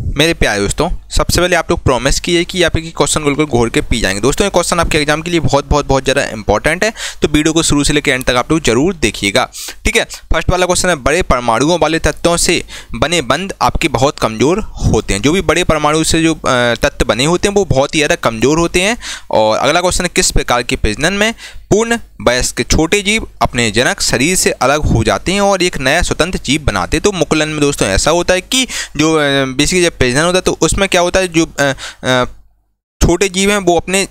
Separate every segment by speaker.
Speaker 1: मेरे प्यारे दोस्तों, सबसे पहले आप लोग प्रॉमिस कीजिए कि आप एक क्वेश्चन बिल्कुल घोर के पी जाएंगे। दोस्तों ये क्वेश्चन आपके एग्जाम के लिए बहुत ज़्यादा इंपॉर्टेंट है, तो वीडियो को शुरू से लेकर एंड तक आप लोग जरूर देखिएगा। ठीक है, फर्स्ट वाला क्वेश्चन है, बड़े परमाणुओं वाले तत्वों से बने बंध आपके बहुत कमज़ोर होते हैं। जो भी बड़े परमाणु से जो तत्व बने होते हैं वो बहुत ही ज़्यादा कमज़ोर होते हैं। और अगला क्वेश्चन है, किस प्रकार के प्रजनन में पूर्ण वयस्क छोटे जीव अपने जनक शरीर से अलग हो जाते हैं और एक नया स्वतंत्र जीव बनाते हैं। तो मुकुलन में दोस्तों ऐसा होता है कि जो बेसिकली जब प्रजनन होता है तो उसमें क्या होता है, जो छोटे जीव हैं वो अपने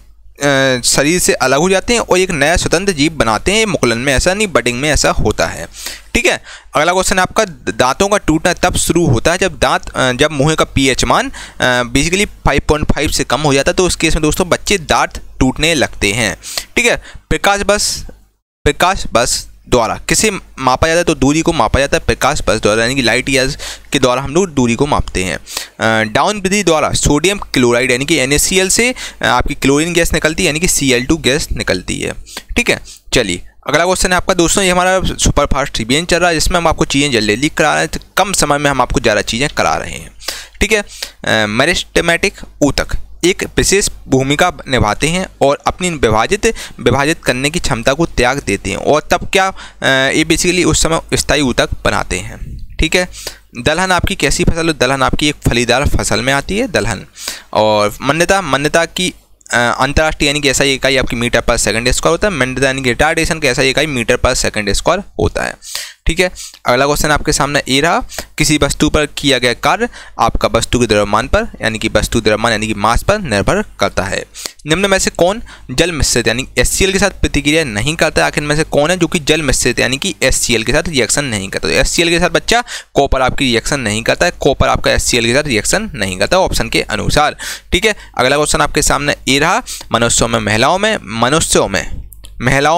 Speaker 1: शरीर से अलग हो जाते हैं और एक नया स्वतंत्र जीव बनाते हैं। मुकुलन में ऐसा नहीं, बडिंग में ऐसा होता है। ठीक है, अगला क्वेश्चन है आपका, दांतों का टूटना तब शुरू होता है जब मुंह का पीएच मान बेसिकली 5.5 से कम हो जाता है। तो उस केस में दोस्तों बच्चे दांत टूटने लगते हैं। ठीक है, प्रकाश बस द्वारा किसे मापा जाता है, तो दूरी को मापा जाता है प्रकाश बस द्वारा, यानी कि लाइट ईयर्स के द्वारा हम लोग दूरी को मापते हैं। डाउन विधि द्वारा सोडियम क्लोराइड यानी कि NaCl से आपकी क्लोरीन गैस निकलती है, यानी कि Cl2 गैस निकलती है। ठीक है, चलिए अगला क्वेश्चन है आपका दोस्तों, ये हमारा सुपर फास्ट रिवीजन चल रहा है जिसमें हम आपको चीज़ें जल्दी करा रहे हैं, तो कम समय में हम आपको ज़्यादा चीज़ें करा रहे हैं। ठीक है, मेरिस्टेमेटिक ऊतक एक विशेष भूमिका निभाते हैं और अपनी विभाजित करने की क्षमता को त्याग देते हैं, और तब क्या ये बेसिकली उस समय स्थायी ऊतक बनाते हैं। ठीक है, दलहन आपकी कैसी फसल है, दलहन आपकी एक फलीदार फसल में आती है दलहन। और मान्यता की अंतर्राष्ट्रीय यानी कि SI इकाई आपकी मीटर पर सेकंड स्क्वायर होता है। मान्यता यानी कि रिटार्डेशन का SI इकाई मीटर पर सेकंड स्क्वायर होता है। ठीक है, अगला क्वेश्चन आपके सामने ये रहा, किसी वस्तु पर किया गया कार्य आपका वस्तु के द्रव्यमान पर यानी कि वस्तु द्रव्यमान यानी कि मास पर निर्भर करता है। निम्न में से कौन जल मिश्रित यानी HCl के साथ प्रतिक्रिया नहीं करता है? आखिर में से कौन है जो कि जल मिश्रित यानी कि HCl के साथ रिएक्शन नहीं करता? तो HCl के साथ बच्चा कॉपर आपकी रिएक्शन नहीं करता है, कॉपर आपका HCl के साथ रिएक्शन नहीं करता ऑप्शन के अनुसार। ठीक है, अगला क्वेश्चन आपके सामने ये रहा, मनुष्यों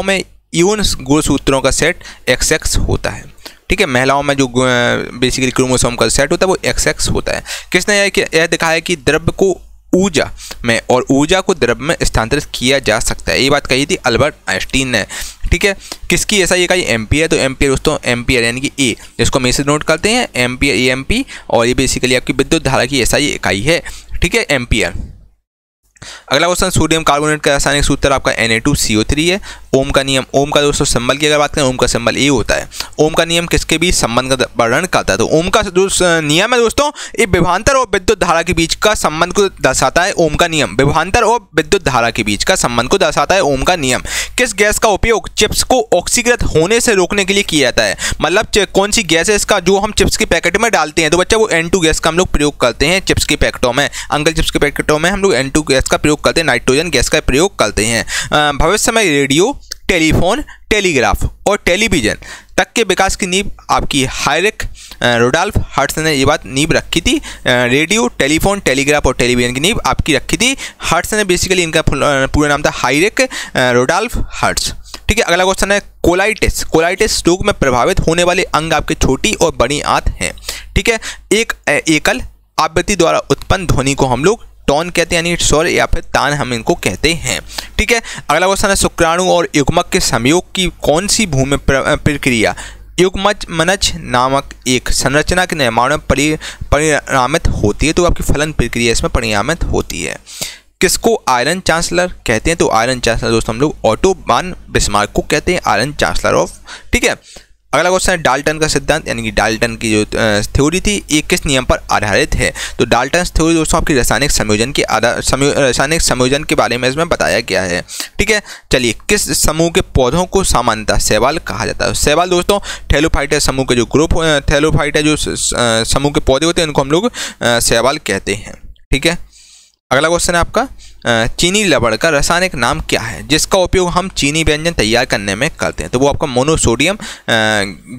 Speaker 1: में यौन गुणसूत्रों का सेट XX होता है। ठीक है, महिलाओं में जो बेसिकली क्रोमोसोम का सेट होता है वो XX होता है। किसने यह दिखाया कि द्रव्य को ऊर्जा में और ऊर्जा को द्रव्य में स्थानांतरित किया जा सकता है? ये बात कही थी अल्बर्ट आइंस्टीन ने। ठीक है, किसकी SI इकाई एम्पियर? तो एम्पियर दोस्तों एम्पियर यानी कि A, जिसको हम इसे नोट करते हैं एम्पियर AMP, और ये बेसिकली आपकी विद्युत धारा की SI इकाई है। ठीक है, एम्पियर। अगला क्वेश्चन, सोडियम कार्बोनेट का रासायनिक सूत्र आपका Na2CO3 है। ओम का नियम, ओम का दोस्तों सिंबल की अगर बात करें, ओम का सिंबल A होता है। ओम का नियम किसके बीच संबंध का वर्णन करता है? तो ओम का जो नियम है दोस्तों, ये विभवांतर और विद्युत धारा के बीच का संबंध को दर्शाता है। ओम का नियम विभवांतर और विद्युत धारा के बीच का संबंध को दर्शाता है ओम का नियम। किस गैस का उपयोग चिप्स को ऑक्सीकृत होने से रोकने के लिए किया जाता है? मतलब कौन सी गैस है इसका, जो हम चिप्स के पैकेट में डालते हैं? तो बच्चा वो N2 गैस का हम लोग प्रयोग करते हैं चिप्स के पैकेटों में। अंकल चिप्स के पैकेटों में हम लोग N2 गैस का प्रयोग करते हैं, नाइट्रोजन गैस का प्रयोग करते हैं। भविष्य में रेडियो, टेलीफोन, टेलीग्राफ और टेलीविजन तक के विकास की नींव आपकी हायरिक रुडॉल्फ हर्ट्ज ने ये बात नींव रखी थी। रेडियो, टेलीफोन, टेलीग्राफ और टेलीविजन की नींव आपकी रखी थी हर्ट्ज ने। बेसिकली इनका पूरा नाम था हायरिक रुडॉल्फ हर्ट्ज। ठीक है, अगला क्वेश्चन है, कोलाइटिस रोग में प्रभावित होने वाले अंग आपके छोटी और बड़ी आंत हैं। ठीक है, एक एकल आवृत्ति द्वारा उत्पन्न ध्वनि को हम लोग टोन कहते हैं, यानी स्वर या फिर तान हम इनको कहते हैं। ठीक है, अगला क्वेश्चन है, शुक्राणु और युग्मक के संयोग की कौन सी भूमि प्रक्रिया युग्मनज नामक एक संरचना के निर्माण में परिणामित होती है? तो आपकी फलन प्रक्रिया इसमें परिणामित होती है। किसको आयरन चांसलर कहते हैं? तो आयरन चांसलर दोस्तों हम लोग ऑटो वान बिस्मार्क को कहते हैं, आयरन चांसलर ऑफ। ठीक है, अगला क्वेश्चन है, डाल्टन का सिद्धांत यानी कि डाल्टन की जो थ्योरी थी ये किस नियम पर आधारित है? तो डाल्टन थ्योरी दोस्तों आपकी रासायनिक संयोजन के बारे में इसमें बताया गया है। ठीक है, चलिए, किस समूह के पौधों को सामान्यतः शैवाल कहा जाता है? शैवाल दोस्तों थैलोफाइटा समूह के जो ग्रुप थैलोफाइटा जो समूह के पौधे होते हैं उनको हम लोग शैवाल कहते हैं। ठीक है, अगला क्वेश्चन है आपका, चीनी लवण का रासायनिक नाम क्या है जिसका उपयोग हम चीनी व्यंजन तैयार करने में करते हैं? तो वो आपका मोनोसोडियम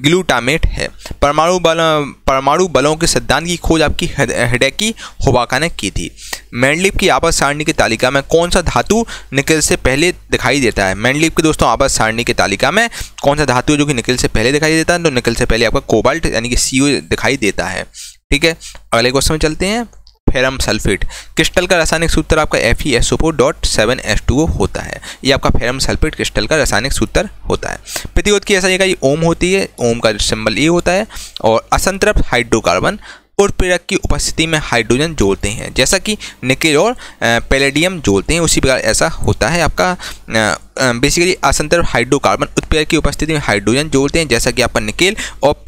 Speaker 1: ग्लूटामेट है। परमाणु बलों के सिद्धांत की खोज आपकी हिडेकी होबाका ने की थी। मेंडलीव की आवर्त सारणी की तालिका में कौन सा धातु निकेल से पहले दिखाई देता है? मेंडलीव की दोस्तों आवर्त सारणी की तालिका में कौन सा धातु है जो कि निकेल से पहले दिखाई देता है? तो निकेल से पहले आपका कोबाल्ट यानी कि CO दिखाई देता है। ठीक है, अगले क्वेश्चन में चलते हैं। फेरम सल्फेट क्रिस्टल का रासायनिक सूत्र आपका FeSO4.7H2O होता है। ये आपका फेरम सल्फेट क्रिस्टल का रासायनिक सूत्र होता है। प्रतिरोध की SI इकाई ओम होती है, ओम का सिंबल E होता है। और असंतृप्त हाइड्रोकार्बन उत्प्रेरक की उपस्थिति में हाइड्रोजन जोड़ते हैं, जैसा कि निकेल और पैलेडियम जोड़ते हैं उसी प्रकार ऐसा होता है आपका बेसिकली असंतृप्त हाइड्रोकार्बन उत्प्रेरक की उपस्थिति में हाइड्रोजन जोड़ते हैं, जैसा कि आपका निकेल और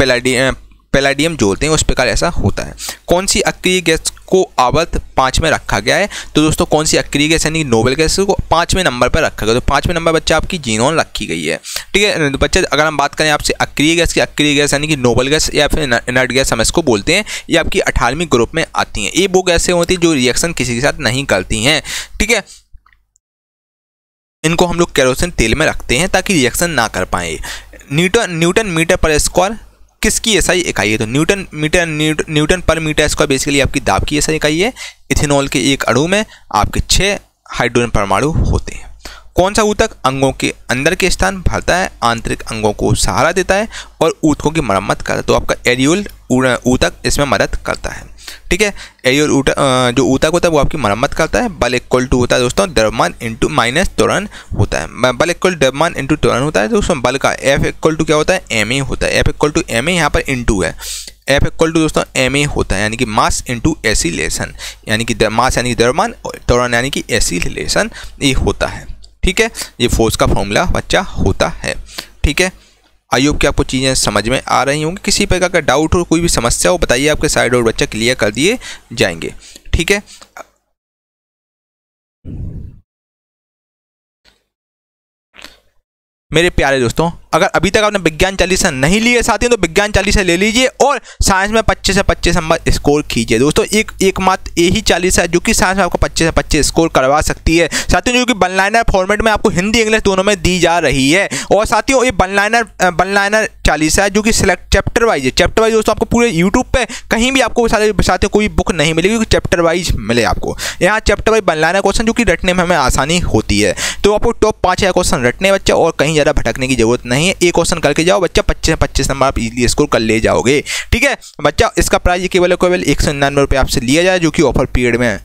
Speaker 1: पैलेडियम जोड़ते हैं उस प्रकार ऐसा होता है। कौन सी अक्रिय गैस को आवर्त 5 में रखा गया है? तो दोस्तों कौन सी अक्रिय गैस यानी नोबेल गैस को 5वें नंबर पर रखा गया, तो 5वें नंबर बच्चा आपकी जीनोन रखी गई है। ठीक है बच्चे, अगर हम बात करें आपसे अक्रिय गैस की, अक्रिय गैस यानी कि नोबेल गैस या फिर इनर्ट गैस हम इसको बोलते हैं, ये आपकी 18वीं ग्रुप में आती हैं। ये वो गैसें होती हैं जो रिएक्शन किसी के साथ नहीं करती हैं। ठीक है, इनको हम लोग केरोसिन तेल में रखते हैं ताकि रिएक्शन ना कर पाए। न्यूटन मीटर पर स्क्वायर किसकी एसआई इकाई है? तो न्यूटन पर मीटर स्क्वायर बेसिकली आपकी दाब की एसआई इकाई है। इथेनॉल के एक अणु में आपके 6 हाइड्रोजन परमाणु होते हैं। कौन सा ऊतक अंगों के अंदर के स्थान भरता है, आंतरिक अंगों को सहारा देता है और ऊतकों की मरम्मत करता है? तो आपका एरियोल ऊतक इसमें मदद करता है। ठीक है, एरियोल जो ऊतक होता है वो आपकी मरम्मत करता है। बल इक्वल टू होता है दोस्तों द्रव्यमान इंटू माइनस त्वरण होता है। बल इक्वल द्रव्यमान इंटू त्वरण होता है दोस्तों। बल का एफ इक्वल टू क्या होता है? एम ए होता है। F equal to M A यहाँ पर इंटू है। एफ इक्वल टू दोस्तों एम ए होता है यानी कि मास इंटू एसिलेशन, यानी कि मास यानी कि द्रव्यमान, त्वरण यानी कि एसिलेशन ये होता है। ठीक है, ये फोर्स का फॉर्मूला बच्चा होता है। ठीक है, आई होप कि आपको चीज़ें समझ में आ रही होंगी। किसी प्रकार का डाउट हो, कोई भी समस्या हो बताइए, आपके साइड और बच्चा क्लियर कर दिए जाएंगे। ठीक है, मेरे प्यारे दोस्तों, अगर अभी तक आपने विज्ञान चालीसा नहीं लिए साथियों तो विज्ञान चालीसा ले लीजिए और साइंस में 25 से 25 नंबर स्कोर कीजिए दोस्तों। एक मात्र यही चालीसा है जो कि साइंस में आपको 25 से 25 स्कोर करवा सकती है साथियों, जो कि वन लाइनर फॉर्मेट में आपको हिंदी इंग्लिश दोनों में दी जा रही है। और साथियों ये वन लाइनर चालीसा है जो कि सिलेक्ट चैप्टर वाइज है। चैप्टर वाइज दोस्तों आपको पूरे यूट्यूब पे कहीं भी आपको साथियों कोई बुक नहीं मिलेगी, क्योंकि चैप्टर वाइज मिले आपको। यहाँ chapter wise one liner question जो कि रटने में हमें आसानी होती है। तो आपको टॉप 5 क्वेश्चन रटने बच्चा और कहीं ज़्यादा भटकने की जरूरत नहीं है। एक क्वेश्चन करके जाओ बच्चा, 25 से 25 नंबर आप इजीली स्कोर कर ले जाओगे। ठीक है बच्चा, इसका प्राइस केवल 199 रुपये आपसे लिया जाए, जो कि ऑफर पीरियड में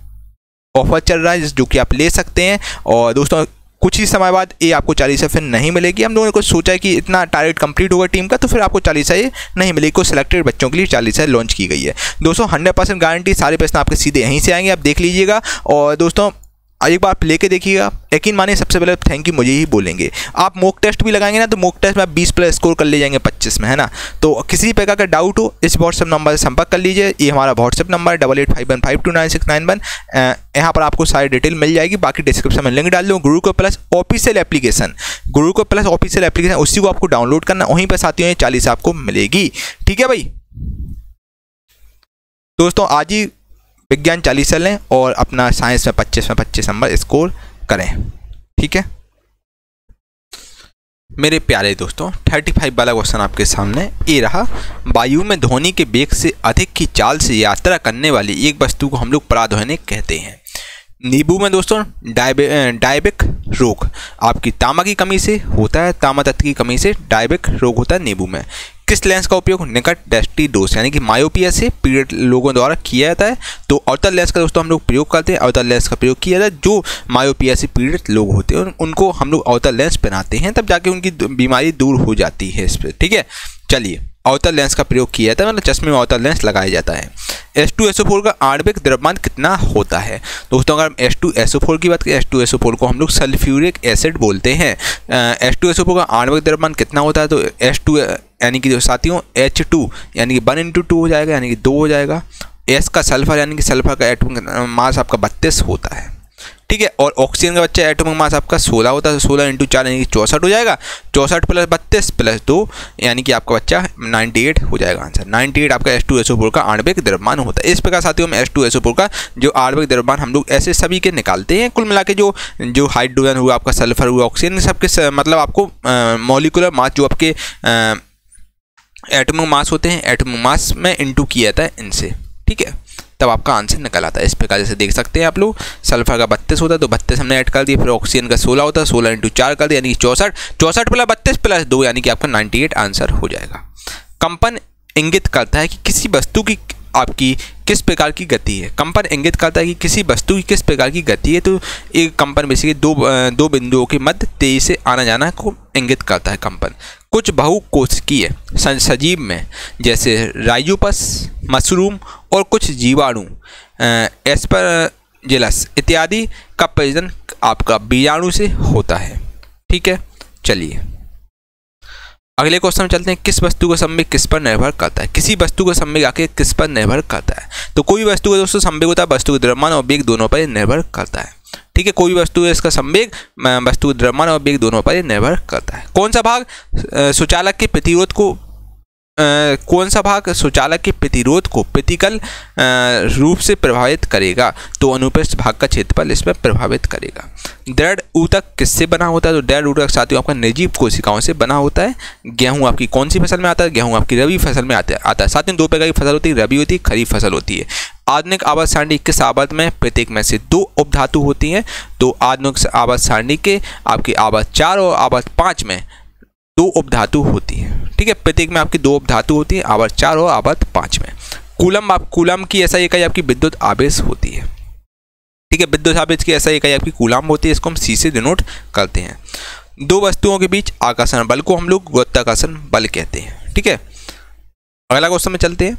Speaker 1: ऑफर चल रहा है, जो कि आप ले सकते हैं। और दोस्तों कुछ ही समय बाद ये आपको 40 फिर नहीं मिलेगी। हम लोगों ने सोचा है कि इतना टारगेट कंप्लीट होगा टीम का, तो फिर आपको 40 ये नहीं मिलेगी। कुछ सिलेक्टेड बच्चों के लिए 40 लॉन्च की गई है दोस्तों। 100% गारंटी, सारे प्रश्न आपके सीधे यहीं से आएंगे, आप देख लीजिएगा। और दोस्तों एक बार आप लेके देखिएगा, यकीन मानिए सबसे पहले थैंक यू मुझे ही बोलेंगे। आप मॉक टेस्ट भी लगाएंगे ना, तो मॉक टेस्ट में आप 20+ स्कोर कर ले जाएंगे 25 में, है ना। तो किसी प्रकार का डाउट हो इस व्हाट्सएप नंबर से संपर्क कर लीजिए। ये हमारा व्हाट्सएप नंबर है 8851529691। यहाँ पर आपको सारी डिटेल मिल जाएगी। बाकी डिस्क्रिप्शन में लिंक डाल दूँ। Gurukul plus official application, Gurukul plus official application, उसी को आपको डाउनलोड करना, वहीं पर साथियों 40 आपको मिलेगी। ठीक है भाई दोस्तों, आज ही विज्ञान 40 लें और अपना साइंस में 25 नंबर स्कोर करें। ठीक है मेरे प्यारे दोस्तों, 35 वाला क्वेश्चन आपके सामने ये रहा। वायु में ध्वनि के वेग से अधिक की चाल से यात्रा करने वाली एक वस्तु को हम लोग पराध्वनिक कहते हैं। नींबू में दोस्तों डायबिक रोग आपकी तांबा की कमी से होता है, तांबा तत्व की कमी से डायबिक रोग होता है नींबू में। किस लेंस का उपयोग निकट दृष्टि दोष यानी कि मायोपिया से पीड़ित लोगों द्वारा किया जाता है? तो अवतल लेंस का दोस्तों हम लोग प्रयोग करते हैं। अवतल लेंस का प्रयोग किया जाता है, जो मायोपिया से पीड़ित लोग होते हैं उनको हम लोग अवतल लेंस पहनाते हैं, तब जाके उनकी बीमारी दूर हो जाती है इस पर। ठीक है, चलिए अवतल लेंस का प्रयोग किया जाता है, मतलब चश्मे में अवतल लेंस लगाया जाता है। H2SO4 का आणविक द्रव्यमान कितना होता है? दोस्तों अगर हम H2SO4 की बात करें, H2SO4 को हम लोग सल्फ्यूरिक एसिड बोलते हैं। H2SO4 का आणविक द्रव्यमान कितना होता है? तो H2 यानी कि साथियों H2 यानी कि 1 × 2 हो जाएगा, यानी कि 2 हो जाएगा। S का सल्फर यानी कि सल्फर का एटॉमिक मास आपका 32 होता है। ठीक है, और ऑक्सीजन का बच्चा एटॉमिक मास आपका 16 होता है, 16 × 4 यानी कि 64 हो जाएगा। 64 + 32 + 2 यानी कि आपका बच्चा 98 हो जाएगा आंसर। 98 आपका H2SO4 का आणविक द्रव्यमान होता है। इस प्रकार साथियों में H2SO4 का जो आणविक द्रव्यमान हम लोग ऐसे सभी के निकालते हैं। कुल मिला के जो हाइड्रोजन हुआ, आपका सल्फर हुआ, ऑक्सीजन, सबके मतलब आपको मॉलिक्यूलर मास जो आपके एटॉमिक मास होते हैं, एटॉमिक मास में इंटू किया जाता है इनसे। ठीक है, तब आपका आंसर निकल आता है। इस प्रकार जैसे देख सकते हैं आप लोग, सल्फर का 32 होता है तो 32 हमने ऐड कर दिया, फिर ऑक्सीजन का 16 होता है, 16 × 4 कर दिया यानी कि 64, 64 + 32 + 2 यानी कि आपका 98 आंसर हो जाएगा। कंपन इंगित करता है कि किसी वस्तु की आपकी किस प्रकार की गति है। कंपन इंगित करता है कि किसी वस्तु की किस प्रकार की गति है। तो एक कंपन बेसिकली दो बिंदुओं के मध्य तेजी से आना जाना को इंगित करता है कंपन। कुछ बहुकोशिकीय सजीव में जैसे राइजोपस, मशरूम और कुछ जीवाणु एस्परजिलस इत्यादि का प्रजनन आपका बीजाणु से होता है। ठीक है, चलिए अगले क्वेश्चन में चलते हैं। किस वस्तु का संवेग किस पर निर्भर करता है। किसी वस्तु का संवेग आखिर किस पर निर्भर करता है। तो कोई वस्तु का दोस्तों संवेग होता है वस्तु के द्रव्यमान और वेग दोनों पर निर्भर करता है। ठीक है, कोई वस्तु है इसका संवेग वस्तु के द्रव्यमान और वेग दोनों पर निर्भर करता है। कौन सा भाग सुचालक के प्रतिरोध को प्रतिकल रूप से प्रभावित करेगा। तो अनुप्रस्थ भाग का क्षेत्रफल इसमें प्रभावित करेगा। दृढ़ ऊतक किससे बना होता है। तो दृढ़ ऊतक साथियों आपका निर्जीव कोशिकाओं से बना होता है। गेहूं आपकी कौन सी फसल में आता है। गेहूं आपकी रबी फसल में आता है। साथियों दो प्रकार की फसल होती है, रबी होती है, खरीफ फसल होती है। आधुनिक आवर्त सारणी किस आवर्त में प्रत्येक में से 2 उपधातु होती हैं। तो आधुनिक आवर्त सारणी के आपकी आवर्त 4 और आवर्त 5 में 2 उपधातु होती है। ठीक है, प्रत्येक में आपकी 2 उपधातु होती है, आवर्त 4 और आवर्त 5 में। कूलम की ऐसा इकाई आपकी विद्युत आवेश होती है। ठीक है, विद्युत आवेश की ऐसा इकाई आपकी कूलम होती है। इसको हम सी से डिनोट करते हैं। दो वस्तुओं के बीच आकर्षण बल को हम लोग गुरुत्वाकर्षण बल कहते हैं। ठीक है, अगला क्वेश्चन में चलते हैं।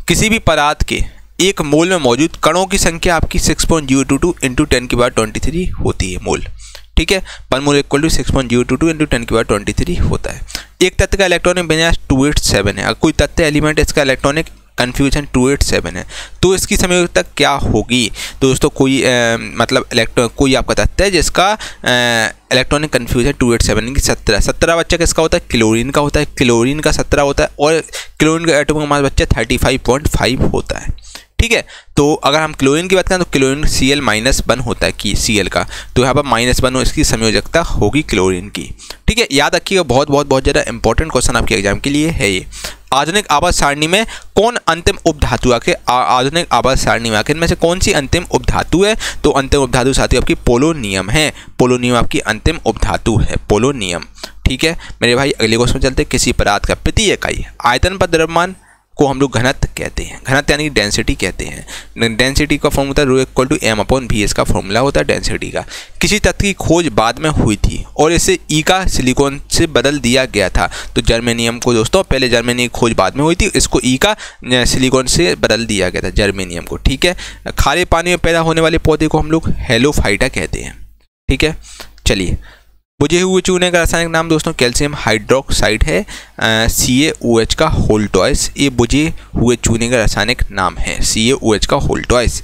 Speaker 1: किसी भी पदार्थ के एक मोल में मौजूद कणों की संख्या आपकी 6.022 × 10⁻23 होती है मोल। ठीक है, 1 मोल इक्वल टू 6.022 × 10⁻23 होता है। एक तत्व का इलेक्ट्रॉनिक विन्यास 287 है। अगर कोई तत्व एलिमेंट इसका इलेक्ट्रॉनिक कन्फ्यूजन 287 है तो इसकी संयोजकता क्या होगी। तो दोस्तों कोई आपका तत्व है जिसका इलेक्ट्रॉनिक कन्फ्यूजन 287 की 17 बच्चा किसका होता है, क्लोरीन का होता है। क्लोरीन का 17 होता है और क्लोरीन का एटॉमिक मास बच्चा 35.5 होता है। ठीक है, तो अगर हम क्लोरीन की बात करें तो क्लोरीन Cl-1 होता है कि Cl का, तो यहाँ पर -1 इसकी संयोजकता होगी क्लोरीन की। ठीक है, याद रखिएगा, बहुत ज़्यादा इंपॉर्टेंट क्वेश्चन आपके एग्जाम के लिए है ये। आधुनिक आवर्त सारणी में कौन अंतिम उपधातु आके आधुनिक आवर्त सारणी में आखिर में से कौन सी अंतिम उपधातु है। तो अंतिम उपधातु साथियों आपकी पोलोनियम है। पोलोनियम आपकी अंतिम उपधातु है, पोलोनियम। ठीक है मेरे भाई, अगले क्वेश्चन में चलते हैं। किसी पदार्थ का प्रति इकाई आयतन पर द्रव्यमान को हम लोग घनत्व कहते हैं। घनत्व यानी डेंसिटी कहते हैं। डेंसिटी का फॉर्म होता है ρ = m/v, इसका फॉर्मूला होता है डेंसिटी का। किसी तत्व की खोज बाद में हुई थी और इसे ई का सिलिकॉन से बदल दिया गया था। तो जर्मेनियम को दोस्तों पहले जर्मेनियम की खोज बाद में हुई थी, इसको ई का सिलिकॉन से बदल दिया गया था जर्मेनियम को। ठीक है, खारे पानी में पैदा होने वाले पौधे को हम लोग हेलोफाइटा कहते हैं। ठीक है, चलिए बुझे हुए चूने का रासायनिक नाम दोस्तों कैल्शियम हाइड्रोक्साइड है, CaOH का होल ट्वाइस। ये बुझे हुए चूने का रासायनिक नाम है, CaOH का होल ट्वाइस।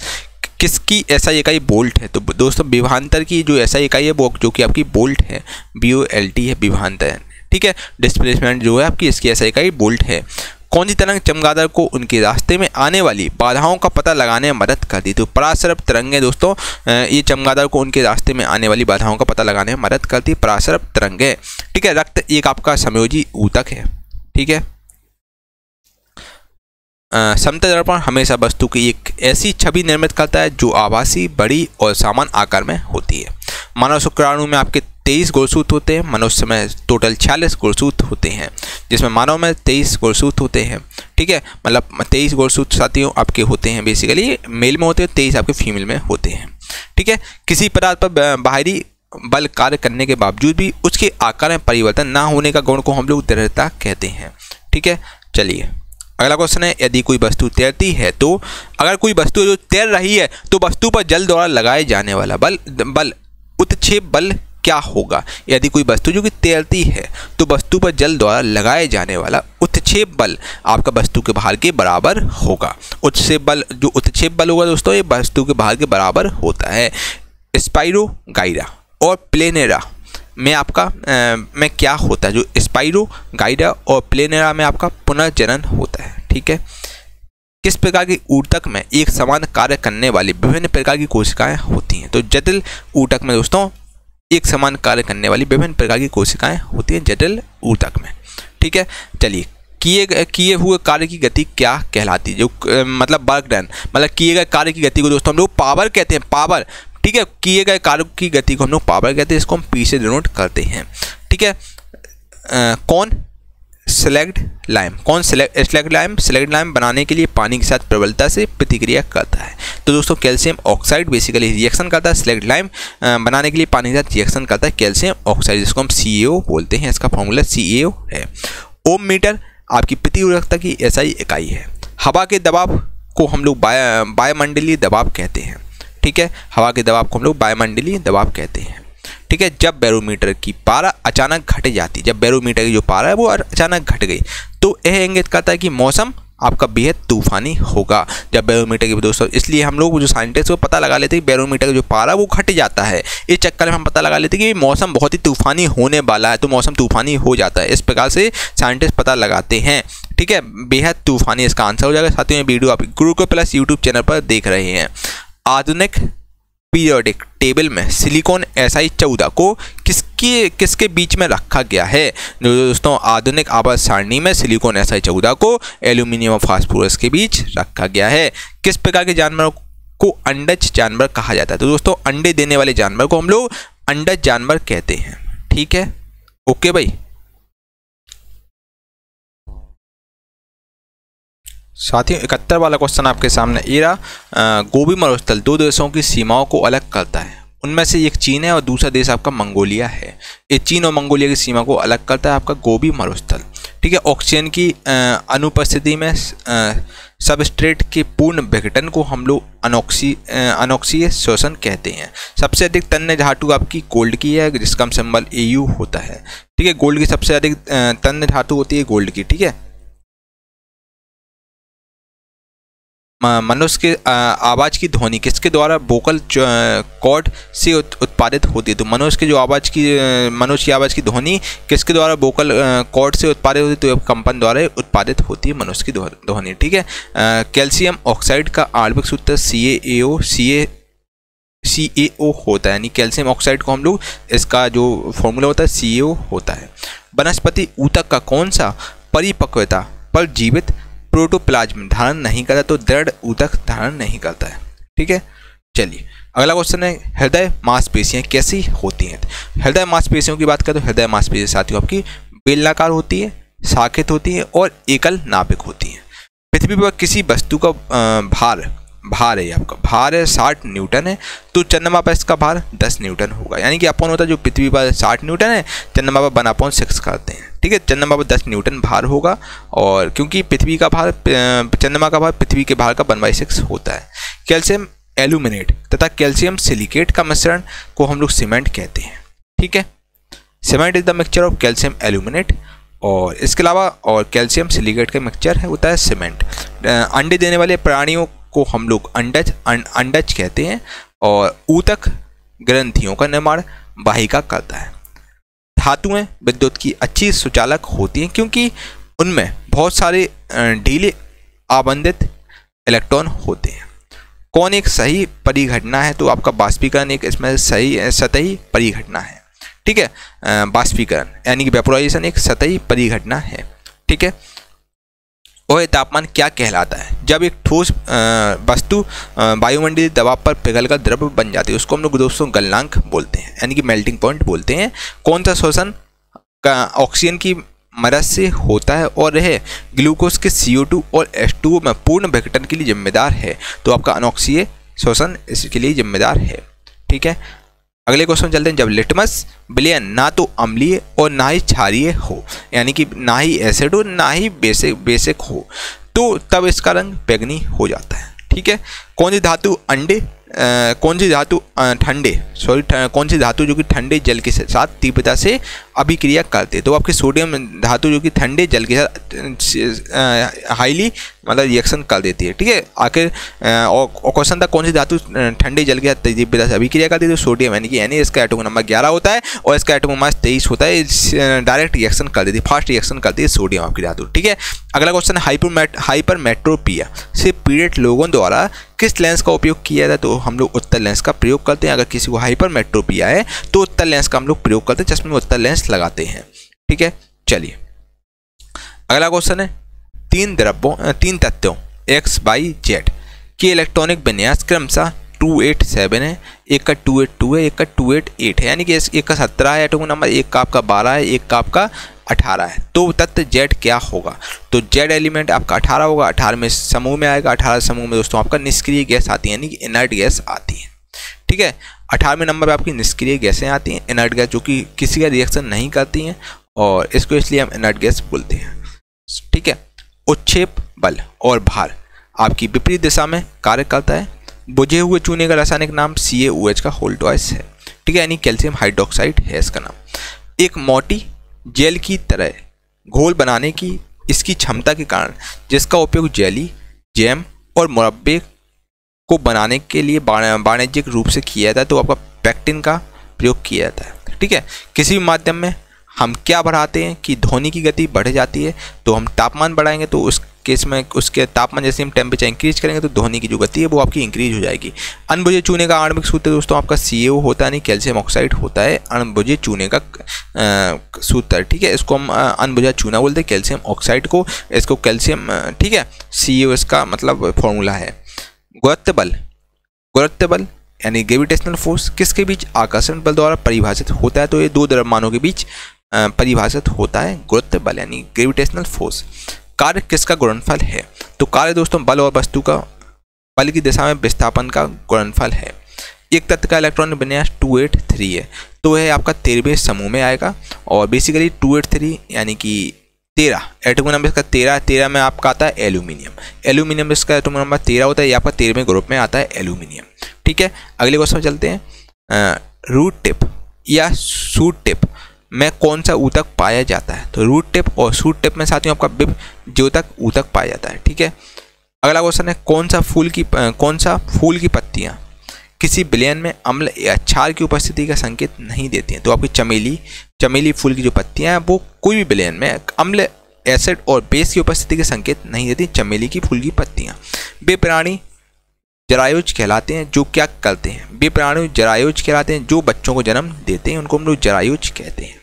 Speaker 1: किसकी SI इकाई बोल्ट है। तो दोस्तों विभवांतर की जो SI इकाई है वो जो कि आपकी बोल्ट है, BOLT है, विभवांतर। ठीक है, डिस्प्लेसमेंट जो है आपकी इसकी SI इकाई बोल्ट है। कौन सी तरंग चमगादड़ को उनके रास्ते में आने वाली बाधाओं का पता लगाने में मदद करती। तो परासरप तरंगें दोस्तों, ये चमगादड़ को उनके रास्ते में आने वाली बाधाओं का पता लगाने में मदद करती है, परासरप तरंगें। ठीक है, रक्त एक आपका समयोजी ऊतक है। ठीक है, समतल दर्पण हमेशा वस्तु की एक ऐसी छवि निर्मित करता है जो आभासी, बड़ी और समान आकार में होती है। मानव शुक्राणु में आपके 23 गुणसूत्र होते हैं। मनुष्य में टोटल 46 गुणसूत्र होते हैं, जिसमें मानव में 23 गुणसूत्र होते हैं। ठीक है, मतलब 23 गुणसूत्र साथियों आपके होते हैं, बेसिकली मेल में होते हैं, 23 आपके फीमेल में होते हैं। ठीक है, किसी पदार्थ पर बाहरी बल कार्य करने के बावजूद भी उसके आकार में परिवर्तन ना होने का गुण को हम लोग दृढ़ता कहते हैं। ठीक है, चलिए अगला क्वेश्चन है। यदि कोई वस्तु तैरती है तो अगर कोई वस्तु जो तैर रही है तो वस्तु पर जल द्वारा लगाए जाने वाला बल उत्क्षेप बल क्या होगा। यदि कोई वस्तु जो कि तैरती है तो वस्तु पर जल द्वारा लगाए जाने वाला उत्क्षेप बल आपका वस्तु के भार के बराबर होगा। उत्क्षेप बल होगा दोस्तों, ये वस्तु के भार के बराबर होता है। स्पाइरो गाइरा और प्लेनेरा में आपका में क्या होता है। जो स्पाइरो गाइरा और प्लेनेरा में आपका पुनर्जनन होता है। ठीक है, किस प्रकार की ऊतक में एक समान कार्य करने वाली विभिन्न प्रकार की कोशिकाएं होती हैं। तो जटिल ऊतक में दोस्तों एक समान कार्य करने वाली विभिन्न प्रकार की कोशिकाएं होती हैं जटिल ऊतक में। ठीक है, चलिए किए हुए कार्य की गति क्या कहलाती है। जो मतलब वर्क डन, मतलब किए गए कार्य की गति को दोस्तों हम लोग पावर कहते हैं, पावर। ठीक है, किए गए कार्य की गति को हम लोग पावर कहते हैं, इसको हम P से डिनोट करते हैं। ठीक है, कौन स्लैग्ड लाइम। कौन स्लैग्ड लाइम? स्लैग्ड लाइम बनाने के लिए पानी के साथ प्रबलता से प्रतिक्रिया करता है। तो दोस्तों कैल्शियम ऑक्साइड बेसिकली रिएक्शन करता है, स्लैग्ड लाइम बनाने के लिए पानी के साथ रिएक्शन करता है कैल्शियम ऑक्साइड, जिसको हम CaO बोलते हैं। इसका फॉर्मूला CaO है। ओम मीटर आपकी प्रति उर्वरकता की SI इकाई है। हवा के दबाव को हम लोग वायुमंडलीय दबाव कहते हैं। ठीक है, हवा के दबाव को हम लोग वायुमंडलीय दबाव कहते हैं। ठीक है, जब बैरोमीटर की पारा अचानक घट जाती, जब बैरोमीटर की जो पारा है वो अचानक घट गई, तो यह इंगित करता है कि मौसम आपका बेहद तूफानी होगा। जब बैरोमीटर की, दोस्तों इसलिए हम लोग जो साइंटिस्ट वो पता लगा लेते हैं कि बैरोमीटर का जो पारा वो घट जाता है, इस चक्कर में हम पता लगा लेते हैं कि मौसम बहुत ही तूफानी होने वाला है, तो मौसम तूफानी हो जाता है। इस प्रकार से साइंटिस्ट पता लगाते हैं। ठीक है, बेहद तूफानी इसका आंसर हो जाएगा। साथियों, वीडियो आप गुरुकुल प्लस यूट्यूब चैनल पर देख रहे हैं। आधुनिक पीरियोडिक टेबल में सिलिकॉन Si14 को किसके बीच में रखा गया है? दोस्तों आधुनिक आवर्त सारणी में सिलिकॉन Si14 को एल्यूमिनियम और फास्फोरस के बीच रखा गया है। किस प्रकार के जानवरों को अंडज जानवर कहा जाता है? तो दोस्तों अंडे देने वाले जानवर को हम लोग अंडज जानवर कहते हैं। ठीक है, ओके भाई। साथियों 71 वाला क्वेश्चन आपके सामने ये रहा। गोबी मरुस्थल दो देशों की सीमाओं को अलग करता है। उनमें से एक चीन है और दूसरा देश आपका मंगोलिया है। ये चीन और मंगोलिया की सीमा को अलग करता है आपका गोबी मरुस्थल। ठीक है, ऑक्सीजन की अनुपस्थिति में सबस्ट्रेट के पूर्ण विघटन को हम लोग अनोक्सीय शोषण कहते हैं। सबसे अधिक तन्य धातु आपकी गोल्ड की है, जिसका सिंबल Au होता है। ठीक है, गोल्ड की सबसे अधिक तन्य धातु होती है गोल्ड की। ठीक है, मनुष्य के आवाज़ की ध्वनि किसके द्वारा वोकल कॉर्ड से उत्पादित होती है? तो मनुष्य की आवाज़ की ध्वनि किसके द्वारा वोकल कॉर्ड से उत्पादित होती है? तो कंपन द्वारा उत्पादित होती है मनुष्य की ध्वनि। ठीक है, कैल्शियम ऑक्साइड का आणविक सूत्र CaO होता है, यानी कैल्शियम ऑक्साइड को हम लोग इसका जो फॉर्मूला होता है CaO होता है। वनस्पति ऊतक का कौन सा परिपक्वता पर जीवित प्रोटोप्लाज्म धारण नहीं करता? तो दृढ़ ऊतक धारण नहीं करता है। ठीक है, चलिए अगला क्वेश्चन है, हृदय मांसपेशियां कैसी होती हैं? हृदय मांसपेशियों की बात करें तो हृदय मांसपेशियां साथियों आपकी बेलनाकार होती है, शाखित होती है और एकल नाभिक होती है। पृथ्वी पर किसी वस्तु का भार है, आपका भार है 60 न्यूटन है, तो चंद्रमा पर इसका भार 10 न्यूटन होगा। यानी कि अपन होता है जो पृथ्वी पर 60 न्यूटन है, चंद्रमा पर 1/6 करते हैं। ठीक है, चंद्रमा पर 10 न्यूटन भार होगा, और क्योंकि चंद्रमा का भार पृथ्वी के भार का 1/6 होता है। कैल्शियम एल्यूमिनेट तथा कैल्शियम सिलिकेट का मिश्रण को हम लोग सीमेंट कहते हैं। ठीक है, cement is the mixture of calcium aluminate, और इसके अलावा और कैल्शियम सिलिकेट का मिक्सचर है होता है सीमेंट। अंडे देने वाले प्राणियों को हम लोग अंडज कहते हैं, और ऊतक ग्रंथियों का निर्माण वाहिका करता है। धातुएं विद्युत की अच्छी सुचालक होती हैं क्योंकि उनमें बहुत सारे ढीले आबंधित इलेक्ट्रॉन होते हैं। कौन एक सही परिघटना है? तो आपका बाष्पीकरण एक इसमें सही सतही परिघटना है। ठीक है, बाष्पीकरण यानी कि वेपोराइजेशन एक सतही परिघटना है। ठीक है, और तापमान क्या कहलाता है? जब एक ठोस वस्तु वायुमंडलीय दबाव पर पिघलकर द्रव बन जाती है, उसको हम लोग दोस्तों गलनांक बोलते हैं, यानी कि मेल्टिंग पॉइंट बोलते हैं। कौन सा शोषण का ऑक्सीजन की मदद से होता है और यह ग्लूकोज के CO2 और H2O में पूर्ण विघटन के लिए जिम्मेदार है? तो आपका अनोक्सीय शोषण इसके लिए जिम्मेदार है। ठीक है, अगले क्वेश्चन चलते हैं। जब लिटमस विलयन ना तो अम्लीय और ना ही क्षारीय हो, यानी कि ना ही एसिड हो ना ही बेसिक हो, तो तब इसका रंग बैंगनी हो जाता है। ठीक है, कौन सी धातु कौन सी धातु जो कि ठंडे जल के साथ तीव्रता से अभिक्रिया करते हैं? तो आपके सोडियम धातु जो कि ठंडे जल के साथ हाईली मतलब रिएक्शन कर देती है। ठीक है, आखिर और क्वेश्चन था कौन सी धातु ठंडे जल के साथ तीव्रता से अभिक्रिया करती है? तो सोडियम, यानी इसका एटॉमिक नंबर 11 होता है और इसका एटॉमिक मास 23 होता है। डायरेक्ट रिएक्शन कर देती है, फास्ट रिएक्शन करती है सोडियम आपकी धातु। ठीक है, अगला क्वेश्चन हाइपरमेट्रोपिया से पीड़ित लोगों द्वारा किस लेंस का उपयोग किया जाता है? तो हम लोग उत्तल लेंस का प्रयोग करते हैं। अगर किसी को हाइपरमेट्रोपिया है तो उत्तल लेंस का हम लोग प्रयोग करते हैं, चश्मे में उत्तल लेंस लगाते हैं। ठीक है, चलिए अगला क्वेश्चन है, तीन तत्वों X, Y, Z के इलेक्ट्रॉनिक विन्यास क्रमशः 287 है, एक का 282 है, एक का 288 है, यानी कि एक का 17 है एटॉमिक नंबर, एक का आपका 12 है, एक का आपका 18 है, तो तत्व Z क्या होगा? तो Z एलिमेंट आपका 18 होगा, 18 में समूह में आएगा, 18 समूह में दोस्तों आपका निष्क्रिय गैस आती है, यानी कि इनर्ट गैस आती है। ठीक है, 18वें नंबर पे आपकी निष्क्रिय गैसें आती हैं, इनर्ट गैस जो कि किसी का रिएक्शन नहीं करती हैं, और इसको इसलिए हम इनर्ट गैस बोलते हैं। ठीक है, उत्क्षेप बल और भार आपकी विपरीत दिशा में कार्य करता है। बुझे हुए चूने का रासायनिक नाम CaOH का होल ट्वाइस है। ठीक है, यानी कैल्शियम हाइड्रोक्साइड है इसका नाम। एक मोटी जेल की तरह घोल बनाने की इसकी क्षमता के कारण जिसका उपयोग जेली, जैम और मुरब्बे को बनाने के लिए वाणिज्यिक रूप से किया जाता है, तो आपका पेक्टिन का प्रयोग किया जाता है। ठीक है, किसी भी माध्यम में हम क्या बढ़ाते हैं कि ध्वनि की गति बढ़ जाती है, तो हम तापमान बढ़ाएंगे, तो उस केस में उसके तापमान जैसे हम टेम्परेचर इंक्रीज करेंगे तो ध्वनि की जो गति है वो आपकी इंक्रीज हो जाएगी। अणबुझे चूने का आणविक सूत्र दोस्तों आपका CaO होता है, नहीं कैल्शियम ऑक्साइड होता है अणबुझे चूने का सूत्र। ठीक है, इसको हम अणबुझा चूना बोलते हैं, कैल्शियम ऑक्साइड को, इसको कैल्शियम। ठीक है, CaO इसका मतलब फॉर्मूला है। गुरुत्व बल, गुरुत्व बल यानी ग्रेविटेशनल फोर्स किसके बीच आकर्षण बल द्वारा परिभाषित होता है? तो ये दो द्रव्यमानों के बीच परिभाषित होता है गुरुत्व बल यानी ग्रेविटेशनल फोर्स। कार्य किसका गुणनफल है? तो कार्य दोस्तों बल और वस्तु का बल की दिशा में विस्थापन का गुणनफल है। एक तत्व का इलेक्ट्रॉन विन्यास 283 है, तो यह आपका 13वें समूह में आएगा, और बेसिकली 283 यानी कि 13 एटॉमिक नंबर इसका 13 में आपका आता है एल्यूमिनियम। एल्यूमिनियम इसका एटॉमिक नंबर 13 होता है, ये आपका 13वें ग्रुप में आता है एल्यूमिनियम। ठीक है, अगले क्वेश्चन में चलते हैं। रूट टिप या शूट टिप में कौन सा ऊतक पाया जाता है? तो रूट टिप और शूट टिप में साथियों आपका बिब ज्योतक ऊतक पाया जाता है। ठीक है, अगला क्वेश्चन है कौन सा फूल की पत्तियां किसी विलयन में अम्ल या क्षार की उपस्थिति का संकेत नहीं देती हैं? तो आपकी चमेली फूल की जो पत्तियां हैं वो कोई भी विलयन में अम्ल, एसिड और बेस की उपस्थिति के संकेत नहीं देती। चमेली की फूल की पत्तियां। वे प्राणी जरायुज कहलाते हैं जो क्या करते हैं? वे प्राणी जरायुज कहलाते हैं जो बच्चों को जन्म देते हैं, उनको हम लोग जरायुज कहते हैं।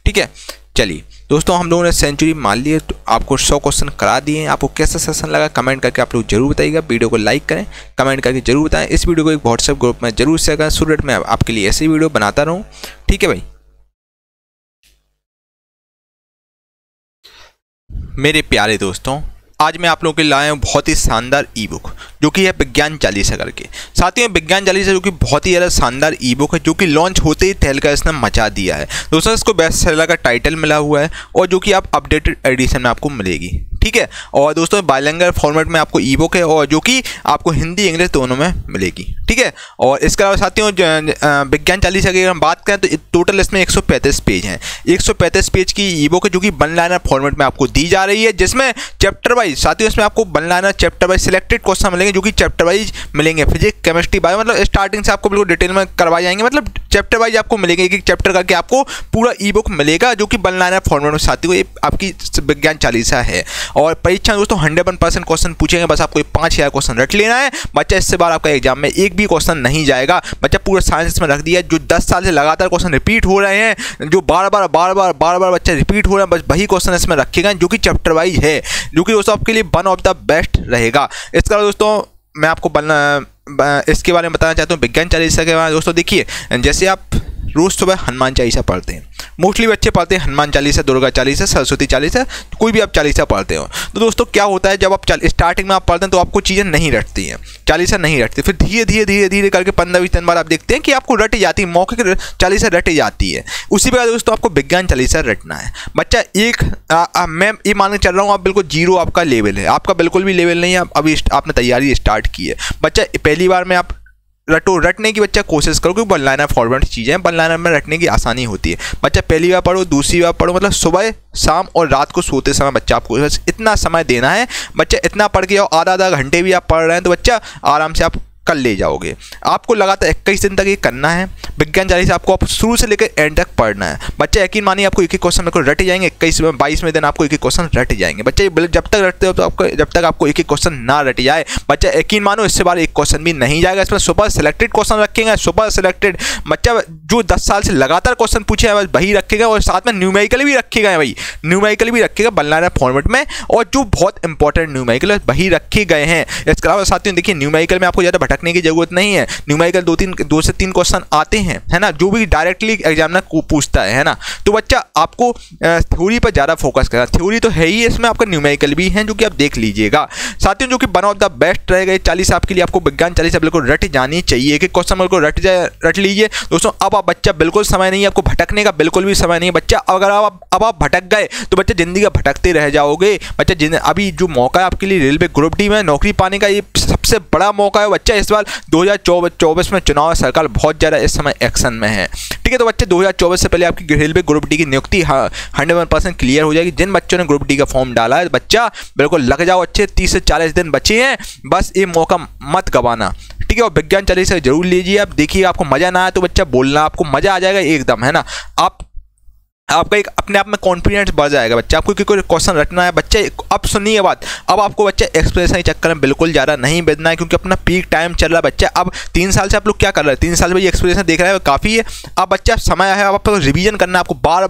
Speaker 1: ठीक है, चलिए दोस्तों, हम लोगों ने सेंचुरी मान ली है, तो आपको 100 क्वेश्चन करा दिए हैं। आपको कैसा सेशन लगा कमेंट करके आप लोग जरूर बताइएगा। वीडियो को लाइक करें, कमेंट करके जरूर बताएं। इस वीडियो को एक व्हाट्सएप ग्रुप में जरूर शेयर करें, सो दैट मैं आपके लिए ऐसी वीडियो बनाता रहूं। ठीक है भाई, मेरे प्यारे दोस्तों, आज मैं आप लोगों के लिए लाया हूँ बहुत ही शानदार ई बुक, जो कि है विज्ञान चालीसा करके। साथियों, विज्ञान चालीसा जो कि बहुत ही ज़्यादा शानदार ई बुक है, जो कि लॉन्च होते ही तहलका इसने मचा दिया है। दोस्तों, इसको बेस्ट सेलर का टाइटल मिला हुआ है, और जो कि आप अपडेटेड एडिशन में आपको मिलेगी। ठीक है, और दोस्तों बाइलिंगुअल फॉर्मेट में आपको ई बुक है, और जो कि आपको हिंदी इंग्लिश दोनों में मिलेगी। ठीक है, और इसके अलावा साथियों विज्ञान चालीसा की अगर हम बात करें तो टोटल इसमें 135 पेज हैं। 135 पेज की ई बुक है, जो कि वन लाइनर फॉर्मेट में आपको दी जा रही है, जिसमें चैप्टर वाइज साथियों इसमें आपको one liner chapter wise selected question मिलेंगे, जो कि चैप्टर वाइज मिलेंगे। फिजिक्स, केमिस्ट्री, बायो, मतलब स्टार्टिंग से आपको बिल्कुल डिटेल में करवाए जाएंगे, मतलब चैप्टर वाइज आपको मिलेंगे, एक चैप्टर करके आपको पूरा ई बुक मिलेगा, जो कि वन लाइनर फॉर्मेट में साथियों ये आपकी विज्ञान चालीसा है। और परीक्षा दोस्तों 100% क्वेश्चन पूछेंगे, बस आपको 5000 क्वेश्चन रट लेना है बच्चा। इससे बार आपका एग्जाम में एक भी क्वेश्चन नहीं जाएगा बच्चा। पूरा साइंस में रख दिया, जो 10 साल से लगातार क्वेश्चन रिपीट हो रहे हैं, जो बार बार बच्चा रिपीट हो रहे हैं, बस वही क्वेश्चन इसमें रखे गए, जो कि चैप्टर वाइज है, जो कि दोस्तों आपके लिए वन ऑफ द बेस्ट रहेगा। इसके अलावा दोस्तों मैं आपको इसके बारे में बताना चाहता हूँ, विज्ञान चालीसा के बारे में। दोस्तों देखिए, जैसे आप रोज सुबह हनुमान चालीसा पढ़ते हैं, मोस्टली बच्चे पढ़ते हैं हनुमान चालीसा, दुर्गा चालीसा, सरस्वती चालीसा, कोई भी आप चालीसा पढ़ते हो। तो दोस्तों क्या होता है, जब आप स्टार्टिंग में आप पढ़ते हैं तो आपको चीज़ें नहीं रटती हैं, चालीसा नहीं रटती, फिर धीरे धीरे करके 15-20 दिन बाद आप देखते हैं कि आपको रट जाती है, मौके की चालीसा रट जाती है। उसी प्रकार दोस्तों आपको विज्ञान चालीसा रटना है बच्चा। मैं ये मान के चल रहा हूँ आप बिल्कुल जीरो आपका लेवल है, आपका बिल्कुल भी लेवल नहीं है, अभी आपने तैयारी स्टार्ट की है बच्चा। पहली बार में आप रटने की बच्चा कोशिश करो, क्योंकि वन लाइनर फॉर्मेट चीज़ें हैं, वन लाइनर में रटने की आसानी होती है बच्चा। पहली बार पढ़ो, दूसरी बार पढ़ो, मतलब सुबह, शाम और रात को सोते समय बच्चा आपको इतना समय देना है बच्चा। इतना पढ़ के आओ, आधा घंटे भी आप पढ़ रहे हैं तो बच्चा आराम से आप कर ले जाओगे। आपको लगातार 21 दिन तक ये करना है विज्ञान चालीसा, आपको आप शुरू से लेकर एंड तक पढ़ना है बच्चा। यकीन मानिए आपको एक क्वेश्चन में रट जाएंगे, 21-22वें दिन आपको एक क्वेश्चन रट जाएंगे बच्चे। जब तक रटते हो तो आपको, जब तक आपको एक क्वेश्चन ना रट जाए बच्चा, यकीन मानो इससे बार एक क्वेश्चन भी नहीं जाएगा। इसमें सुपर सिलेक्टेड क्वेश्चन रखेंगे, सुपर सिलेक्टेड बच्चा, जो 10 साल से लगातार क्वेश्चन पूछे हैं बस वही रखेगा, और साथ में न्यूमेरिकल भी रखेगा भाई, न्यूमेरिकल भी रखेगा वन लाइनर फॉर्मेट में, और जो बहुत इंपॉर्टेंट न्यूमेरिकल वही रखे गए हैं। इसके अलावा साथियों देखिए, न्यूमेरिकल में आपको ज़्यादा भटकने की जरूरत नहीं है। न्यूमेरिकल 2 से 3 क्वेश्चन आते हैं, है ना, जो भी डायरेक्टली एग्जामिनर को पूछता है ना। तो बच्चा आपको थ्योरी पर ज़्यादा फोकस करना, थ्योरी तो है ही, इसमें आपका न्यूमेरिकल भी है जो कि आप देख लीजिएगा। साथियों जो कि वन ऑफ द बेस्ट रहेगा 40 आपके लिए, आपको विज्ञान 40 बिल्कुल रट जानी चाहिए कि क्वेश्चन बिल्कुल रट लीजिए दोस्तों। अब आप बच्चा बिल्कुल समय नहीं है आपको भटकने का, बिल्कुल भी समय नहीं है बच्चा। अगर आप भटक गए तो बच्चा जिंदगी का भटकते रह जाओगे बच्चा। अभी जो मौका है आपके लिए रेलवे ग्रुप डी में नौकरी पाने का, ये सबसे बड़ा मौका है बच्चा। इस बार 2024 में चुनाव सरकार बहुत ज़्यादा इस समय एक्शन में है, ठीक है। तो बच्चे 2024 से पहले आपकी रेलवे ग्रुप डी की नियुक्ति 100% क्लियर हो जाएगी। जिन बच्चों ने ग्रुप डी का फॉर्म डाला है बच्चा बिल्कुल लग जाओ अच्छे, 30 से 40 दिन बचे हैं, बस ये मौका मत गवाना, ठीक है। और विज्ञान 40 से जरूर लीजिए आप, देखिए आपको मज़ा ना आए तो बच्चा बोलना, आपको मज़ा आ जाएगा एकदम, है ना। आपका एक अपने आप में कॉन्फिडेंस बढ़ जाएगा बच्चा। आपको कोई क्वेश्चन रटना है बच्चे, अब सुनिए बात, अब आपको बच्चा एक्सप्रेशन के चक्कर में बिल्कुल ज़्यादा नहीं बेचना है, क्योंकि अपना पीक टाइम चल रहा है बच्चा। अब 3 साल से आप लोग क्या कर रहे हैं, 3 साल में ये एक्सप्रेशन देख रहे हैं काफ़ी है। अब बच्चा समय है, अब आपको रिवीजन करना है, आपको बार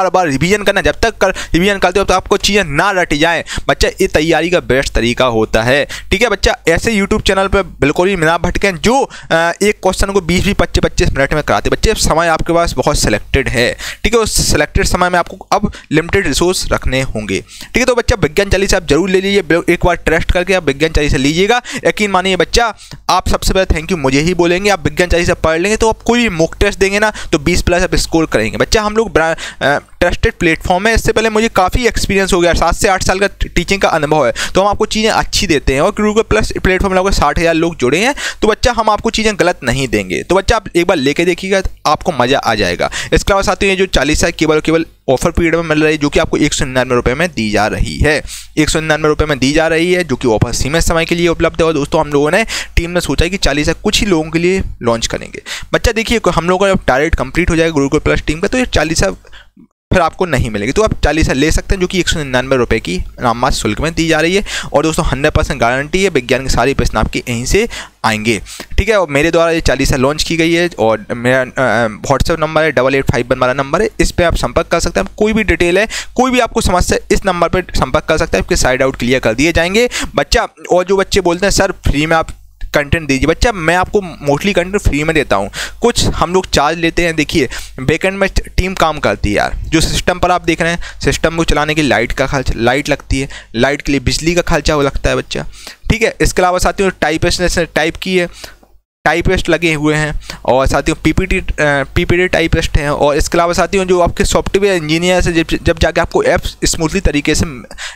Speaker 1: बार रिवीजन करना है। जब तक रिवीजन करते हो तो आपको चीज़ें ना रट जाए बच्चा, ये तैयारी का बेस्ट तरीका होता है, ठीक है बच्चा। ऐसे यूट्यूब चैनल पर बिल्कुल ही ना भटकें जो एक क्वेश्चन को 20-20, 25-25 मिनट में कराते बच्चे। समय आपके पास बहुत सिलेक्टेड है, ठीक है। उस सिलेक्टेड समय में आपको अब लिमिटेड रिसोर्स रखने होंगे, ठीक है। तो बच्चा विज्ञान 40 आप जरूर ले लीजिए, एक बार टेस्ट करके आप विज्ञान 40 लीजिएगा। यकीन मानिए बच्चा, आप सबसे पहले थैंक यू मुझे ही बोलेंगे। आप विज्ञान 40 पढ़ लेंगे तो आप कोई भी मॉक टेस्ट देंगे ना तो 20+ आप स्कोर करेंगे बच्चा। हम लोग ट्रस्टेड प्लेटफॉर्म है, इससे पहले मुझे काफ़ी एक्सपीरियंस हो गया, 7 से 8 साल का टीचिंग का अनुभव है, तो हम आपको चीज़ें अच्छी देते हैं। और गूगल प्लस प्लेटफॉर्म में 60,000 लोग जुड़े हैं, तो बच्चा हम आपको चीज़ें गलत नहीं देंगे। तो बच्चा आप एक बार लेके देखिएगा, आपको मज़ा आ जाएगा। इसके अलावा साथियों ये जो 40 है केवल ऑफर पीरियड में मिल रही है, जो कि आपको 199 रुपये में दी जा रही है, 199 रुपये में दी जा रही है, जो कि ऑफर सीमित समय के लिए उपलब्ध है। और दोस्तों हम लोगों ने टीम ने सोचा है कि 40 कुछ ही लोगों के लिए लॉन्च करेंगे बच्चा। देखिए हम लोगों का जब टारगेट कंप्लीट हो जाएगा गूगल प्लस टीम का, तो ये 40 फिर आपको नहीं मिलेगी, तो आप 40 ले सकते हैं, जो कि 199 रुपये की नाममात्र शुल्क में दी जा रही है। और दोस्तों 100% गारंटी है, विज्ञान के सारे प्रश्न आपके यहीं से आएंगे, ठीक है। और मेरे द्वारा ये 40 लॉन्च की गई है, और मेरा व्हाट्सएप नंबर है 8851 वाला नंबर है, इस पर आप संपर्क कर सकते हैं। कोई भी डिटेल है, कोई भी आपको समस्या, इस नंबर पर संपर्क कर सकते हैं, आपके साइड आउट क्लियर कर दिए जाएंगे बच्चा। और जो बच्चे बोलते हैं सर फ्री में आप कंटेंट दीजिए बच्चा, मैं आपको मोस्टली कंटेंट फ्री में देता हूँ, कुछ हम लोग चार्ज लेते हैं। देखिए बैकएंड में टीम काम करती है यार, जो सिस्टम पर आप देख रहे हैं, सिस्टम को चलाने के लिए लाइट का खर्च, लाइट लगती है, लाइट के लिए बिजली का खर्चा वो लगता है बच्चा, ठीक है। इसके अलावा साथियों टाइप की है, टाइपिस्ट लगे हुए हैं, और साथियों पीपीटी टाइपिस्ट हैं। और इसके अलावा साथियों जो आपके सॉफ्टवेयर इंजीनियर से जब जाके आपको ऐप्स स्मूथली तरीके से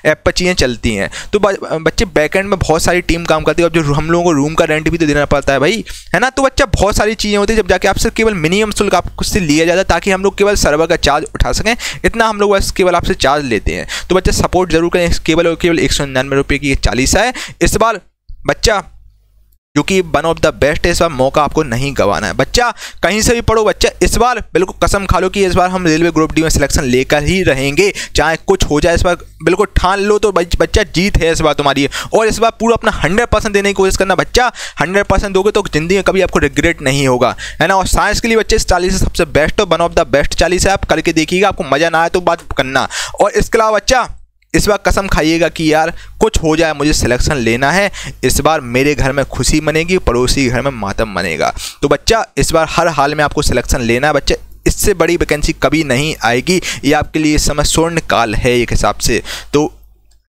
Speaker 1: ऐप पर चीज़ें चलती हैं, तो बच्चे बैकएंड में बहुत सारी टीम काम करती है। अब जो हम लोगों को रूम का रेंट भी तो देना पड़ता है भाई, है ना। तो बच्चा बहुत सारी चीज़ें होती है, जब जाके आपसे केवल मिनिमम शुल्क आपसे लिया जाता है, ताकि हम लोग केवल सर्वर का चार्ज उठा सकें, इतना हम लोग बस केवल आपसे चार्ज लेते हैं। तो बच्चा सपोर्ट जरूर करें, केवल 199 रुपये की 40 है इस बार बच्चा, जो कि वन ऑफ द बेस्ट है। इस बार मौका आपको नहीं गंवाना है बच्चा, कहीं से भी पढ़ो बच्चा, इस बार बिल्कुल कसम खा लो कि इस बार हम रेलवे ग्रुप डी में सिलेक्शन लेकर ही रहेंगे, चाहे कुछ हो जाए। इस बार बिल्कुल ठान लो तो बच्चा जीत है इस बार तुम्हारी। और इस बार पूरा अपना 100% देने की कोशिश करना बच्चा, 100% दोगे तो जिंदगी में कभी आपको रिग्रेट नहीं होगा, है ना। और साइंस के लिए बच्चे 40 सबसे best, one of the best 40 है, आप करके देखिएगा, आपको मज़ा ना आए तो बात करना। और इसके अलावा बच्चा इस बार कसम खाइएगा कि यार कुछ हो जाए मुझे सिलेक्शन लेना है, इस बार मेरे घर में खुशी मनेगी, पड़ोसी के घर में मातम मनेगा। तो बच्चा इस बार हर हाल में आपको सिलेक्शन लेना है बच्चा, इससे बड़ी वैकेंसी कभी नहीं आएगी, ये आपके लिए इस समय स्वर्ण काल है एक हिसाब से। तो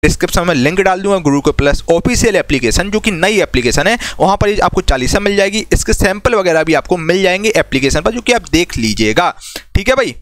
Speaker 1: डिस्क्रिप्शन में लिंक डाल दूंगा गूगल प्लस ऑफिशियल एप्लीकेशन, जो कि नई एप्लीकेशन है, वहाँ पर आपको 40 मिल जाएगी, इसके सैंपल वगैरह भी आपको मिल जाएंगे एप्लीकेशन पर, जो कि आप देख लीजिएगा, ठीक है भाई।